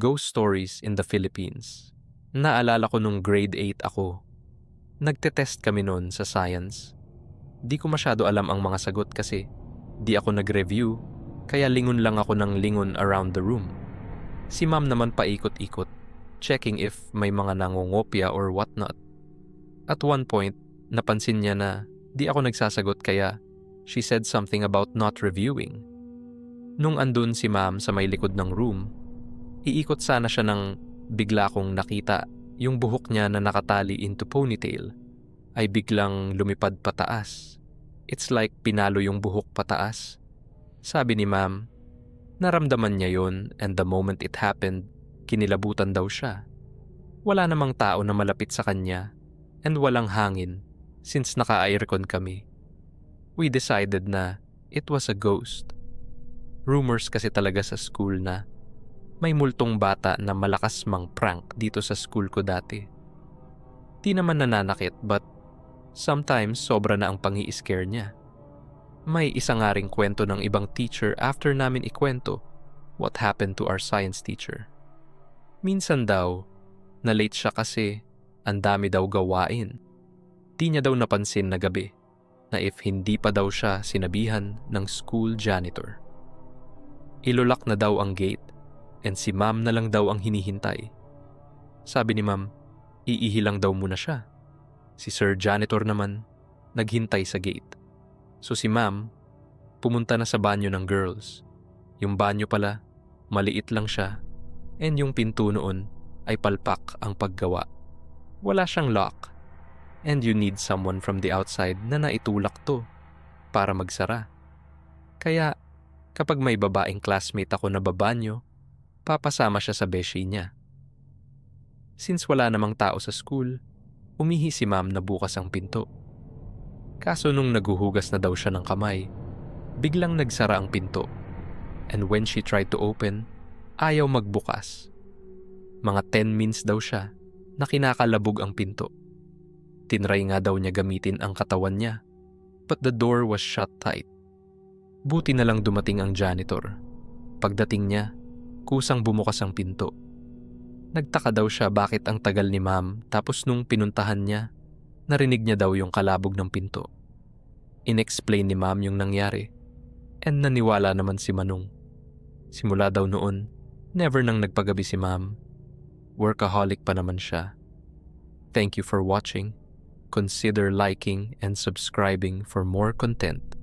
Ghost Stories in the Philippines. Naalala ko nung grade 8 ako. Nagte-test kami noon sa science. Di ko masyado alam ang mga sagot kasi di ako nag-review, kaya lingon lang ako ng lingon around the room. Si ma'am naman paikot-ikot, checking if may mga nangungopia or whatnot. At one point, napansin niya na di ako nagsasagot kaya she said something about not reviewing. Nung andun si ma'am sa may likod ng room, iikot sana siya nang bigla kong nakita yung buhok niya na nakatali into ponytail ay biglang lumipad pataas. It's like pinalo yung buhok pataas. Sabi ni ma'am, naramdaman niya yon and the moment it happened, kinilabutan daw siya. Wala namang tao na malapit sa kanya and walang hangin since naka-aircon kami. We decided na it was a ghost. Rumors kasi talaga sa school na may multong bata na malakas mang prank dito sa school ko dati. Di naman nananakit but sometimes sobra na ang pangi-scare niya. May isa nga ring kwento ng ibang teacher after namin ikwento what happened to our science teacher. Minsan daw, na-late siya kasi ang dami daw gawain. Di niya daw napansin na gabi na if hindi pa daw siya sinabihan ng school janitor. Ilulak na daw ang gate and si ma'am na lang daw ang hinihintay. Sabi ni ma'am, iihi lang daw muna siya. Si sir janitor naman, naghintay sa gate. So si ma'am, pumunta na sa banyo ng girls. Yung banyo pala, maliit lang siya and yung pinto noon ay palpak ang paggawa. Wala siyang lock and you need someone from the outside na naitulak to para magsara. Kaya kapag may babaeng classmate ako na babanyo, papasama siya sa beshi niya. Since wala namang tao sa school, umihi si ma'am na bukas ang pinto. Kaso nung naguhugas na daw siya ng kamay, biglang nagsara ang pinto. And when she tried to open, ayaw magbukas. Mga 10 minutes daw siya na kinakalabog ang pinto. Tinry nga daw niya gamitin ang katawan niya, but the door was shut tight. Buti na lang dumating ang janitor. Pagdating niya, kusang bumukas ang pinto. Nagtaka daw siya bakit ang tagal ni ma'am tapos nung pinuntahan niya, narinig niya daw yung kalabog ng pinto. Inexplain ni ma'am yung nangyari and naniwala naman si Manong. Simula daw noon, never nang nagpagabi si ma'am. Workaholic pa naman siya. Thank you for watching. Consider liking and subscribing for more content.